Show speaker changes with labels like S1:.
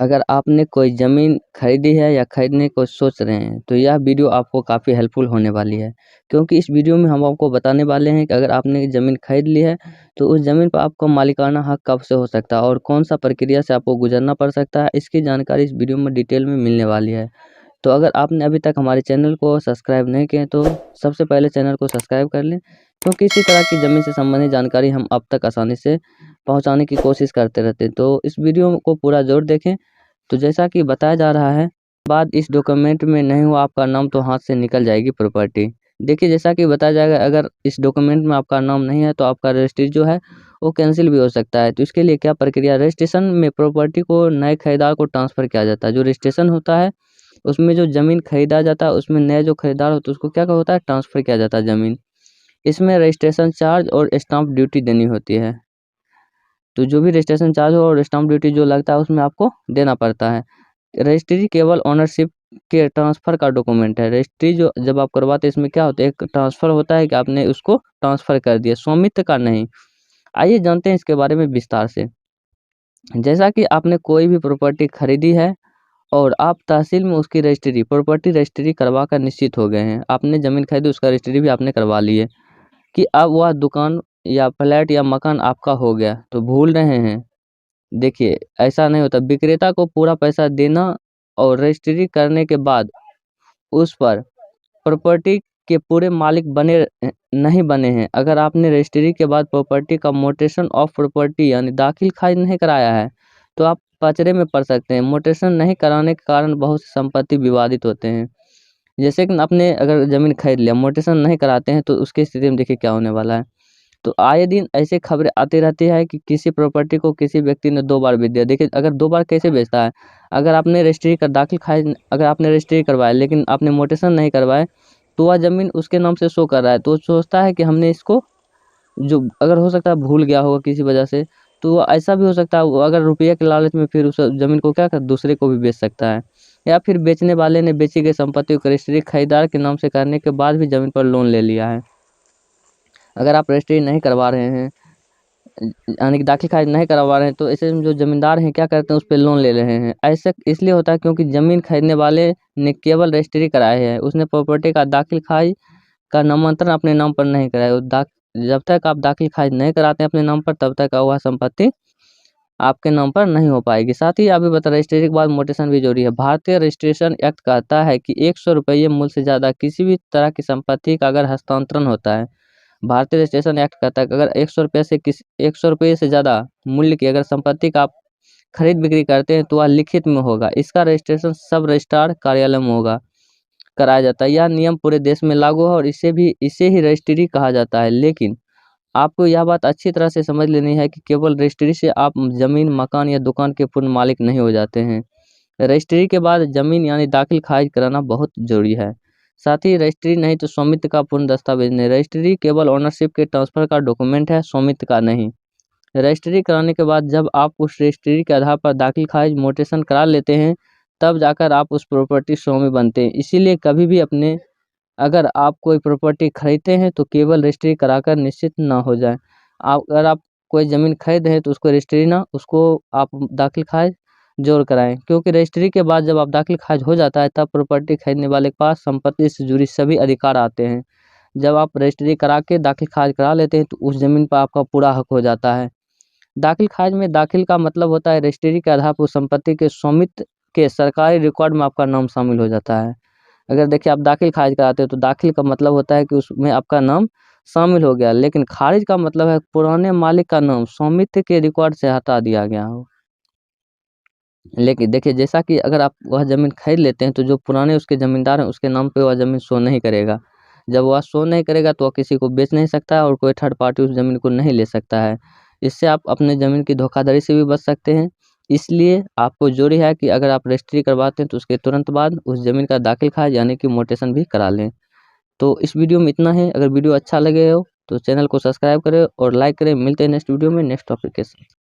S1: अगर आपने कोई ज़मीन खरीदी है या खरीदने को सोच रहे हैं, तो यह वीडियो आपको काफ़ी हेल्पफुल होने वाली है। क्योंकि इस वीडियो में हम आपको बताने वाले हैं कि अगर आपने ज़मीन खरीद ली है, तो उस ज़मीन पर आपको मालिकाना हक कब से हो सकता है और कौन-सा प्रक्रिया से आपको गुज़रना पड़ सकता है, इसकी जानकारी इस वीडियो में डिटेल में मिलने वाली है। तो अगर आपने अभी तक हमारे चैनल को सब्सक्राइब नहीं किए, तो सबसे पहले चैनल को सब्सक्राइब कर लें, क्योंकि इसी तरह की ज़मीन से संबंधित जानकारी हम आप तक आसानी से पहुँचाने की कोशिश करते रहते हैं। तो इस वीडियो को पूरा ज़रूर देखें। तो जैसा कि बताया जा रहा है, बाद इस डॉक्यूमेंट में नहीं हुआ आपका नाम तो हाथ से निकल जाएगी प्रॉपर्टी। देखिए, जैसा कि बताया जाएगा, अगर इस डॉक्यूमेंट में आपका नाम नहीं है तो आपका रजिस्ट्री जो है वो कैंसिल भी हो सकता है। तो इसके लिए क्या प्रक्रिया, रजिस्ट्रेशन में प्रॉपर्टी को नए खरीदार को ट्रांसफ़र किया जाता है। जो रजिस्ट्रेशन होता है उसमें जो ज़मीन खरीदा जाता है, उसमें नया जो खरीदार होता है उसको क्या होता है, ट्रांसफ़र किया जाता है ज़मीन। इसमें रजिस्ट्रेशन चार्ज और स्टाम्प ड्यूटी देनी होती है। तो जो भी रजिस्ट्रेशन चार्ज हो और स्टाम्प ड्यूटी जो लगता है उसमें आपको देना पड़ता है। रजिस्ट्री केवल ओनरशिप के ट्रांसफ़र का डॉक्यूमेंट है। रजिस्ट्री जो जब आप करवाते हैं, इसमें क्या होता है, एक ट्रांसफ़र होता है कि आपने उसको ट्रांसफ़र कर दिया, स्वामित्व का नहीं। आइए जानते हैं इसके बारे में विस्तार से। जैसा कि आपने कोई भी प्रॉपर्टी खरीदी है और आप तहसील में उसकी रजिस्ट्री, प्रॉपर्टी रजिस्ट्री करवा कर निश्चित हो गए हैं। आपने ज़मीन खरीदी, उसका रजिस्ट्री भी आपने करवा ली है कि अब वह दुकान या फ्लैट या मकान आपका हो गया, तो भूल रहे हैं। देखिए, ऐसा नहीं होता। विक्रेता को पूरा पैसा देना और रजिस्ट्री करने के बाद उस पर प्रॉपर्टी के पूरे मालिक नहीं बने हैं। अगर आपने रजिस्ट्री के बाद प्रॉपर्टी का म्यूटेशन ऑफ प्रॉपर्टी यानी दाखिल खारिज नहीं कराया है, तो आप पचड़े में पड़ सकते हैं। म्यूटेशन नहीं कराने के कारण बहुत सी संपत्ति विवादित होते हैं। जैसे कि आपने अगर ज़मीन खरीद लिया, म्यूटेशन नहीं कराते हैं, तो उसकी स्थिति में देखिए क्या होने वाला है। तो आए दिन ऐसे खबरें आती रहती है कि किसी प्रॉपर्टी को किसी व्यक्ति ने 2 बार बेच दिया। देखिए, अगर 2 बार कैसे बेचता है, अगर आपने रजिस्ट्री का दाखिल खारिज अगर आपने रजिस्ट्री करवाया लेकिन आपने म्यूटेशन नहीं करवाए, तो वह ज़मीन उसके नाम से शो कर रहा है। तो वो सोचता है कि हमने इसको, जो अगर हो सकता है भूल गया होगा किसी वजह से, तो वो ऐसा भी हो सकता है, वो अगर रुपये के लालच में फिर उस ज़मीन को क्या कर दूसरे को भी बेच सकता है। या फिर बेचने वाले ने बेची गई संपत्ति को रजिस्ट्री खरीदार के नाम से करने के बाद भी ज़मीन पर लोन ले लिया है। अगर आप रजिस्ट्री नहीं करवा रहे हैं, यानी कि दाखिल खारिज नहीं करवा रहे हैं, तो ऐसे में जो ज़मींदार हैं क्या करते हैं, उस पे लोन ले रहे हैं। ऐसा इसलिए होता है क्योंकि ज़मीन खरीदने वाले ने केवल रजिस्ट्री कराई है, उसने प्रॉपर्टी का दाखिल खारिज का नामांतरण अपने नाम पर नहीं कराया। जब तक आप दाखिल खारिज नहीं कराते हैं अपने नाम पर, तब तक वह संपत्ति आपके नाम पर नहीं हो पाएगी। साथ ही अभी बता, रजिस्ट्री के बाद म्यूटेशन भी जरूरी है। भारतीय रजिस्ट्रेशन एक्ट कहता है कि 100 रुपये मूल्य से ज़्यादा किसी भी तरह की संपत्ति का अगर हस्तांतरण होता है, भारतीय रजिस्ट्रेशन एक्ट कहता है कि अगर 100 रुपये से ज़्यादा मूल्य की अगर संपत्ति का आप खरीद बिक्री करते हैं, तो वह लिखित में होगा। इसका रजिस्ट्रेशन सब रजिस्ट्रार कार्यालय में होगा, कराया जाता है। यह नियम पूरे देश में लागू है और इसे ही रजिस्ट्री कहा जाता है। लेकिन आपको यह बात अच्छी तरह से समझ लेनी है कि केवल रजिस्ट्री से आप ज़मीन, मकान या दुकान के पूर्ण मालिक नहीं हो जाते हैं। रजिस्ट्री के बाद ज़मीन यानी दाखिल खारिज कराना बहुत ज़रूरी है। साथ ही रजिस्ट्री नहीं तो स्वामित्व का पूर्ण दस्तावेज नहीं। रजिस्ट्री केवल ओनरशिप के ट्रांसफ़र का डॉक्यूमेंट है, स्वामित्व का नहीं। रजिस्ट्री कराने के बाद जब आप उस रजिस्ट्री के आधार पर दाखिल खारिज म्यूटेशन करा लेते हैं, तब जाकर आप उस प्रॉपर्टी स्वामी बनते हैं। इसीलिए कभी भी अपने, अगर आप कोई प्रॉपर्टी खरीदते हैं तो केवल रजिस्ट्री कराकर निश्चित ना हो जाएँ। अगर आप कोई ज़मीन खरीद रहे हैं तो उसको रजिस्ट्री ना, उसको आप दाखिल खारिज ज़रूर कराएँ, क्योंकि रजिस्ट्री के बाद जब आप दाखिल खारिज हो जाता है, तब प्रॉपर्टी खरीदने वाले के पास संपत्ति से जुड़ी सभी अधिकार आते हैं। जब आप रजिस्ट्री करा के दाखिल खारिज करा लेते हैं, तो उस ज़मीन पर आपका पूरा हक हो जाता है। दाखिल खारिज में दाखिल का मतलब होता है रजिस्ट्री के आधार पर उस संपत्ति के स्वामित्व के सरकारी रिकॉर्ड में आपका नाम शामिल हो जाता है। अगर देखिए आप दाखिल खारिज कराते हो, तो दाखिल का मतलब होता है कि उसमें आपका नाम शामिल हो गया, लेकिन खारिज का मतलब है पुराने मालिक का नाम स्वामित्व के रिकॉर्ड से हटा दिया गया हो। लेकिन देखिए, जैसा कि अगर आप वह ज़मीन खरीद लेते हैं, तो जो पुराने उसके ज़मींदार हैं उसके नाम पे वह ज़मीन शो नहीं करेगा। जब वह शो नहीं करेगा तो वह किसी को बेच नहीं सकता है और कोई थर्ड पार्टी उस ज़मीन को नहीं ले सकता है। इससे आप अपने ज़मीन की धोखाधड़ी से भी बच सकते हैं। इसलिए आपको ज़रूरी है कि अगर आप रजिस्ट्री करवाते हैं तो उसके तुरंत बाद उस ज़मीन का दाखिल खारिज यानी कि म्यूटेशन भी करा लें। तो इस वीडियो में इतना है। अगर वीडियो अच्छा लगे हो तो चैनल को सब्सक्राइब करें और लाइक करें। मिलते हैं नेक्स्ट वीडियो में नेक्स्ट टॉपिक के साथ।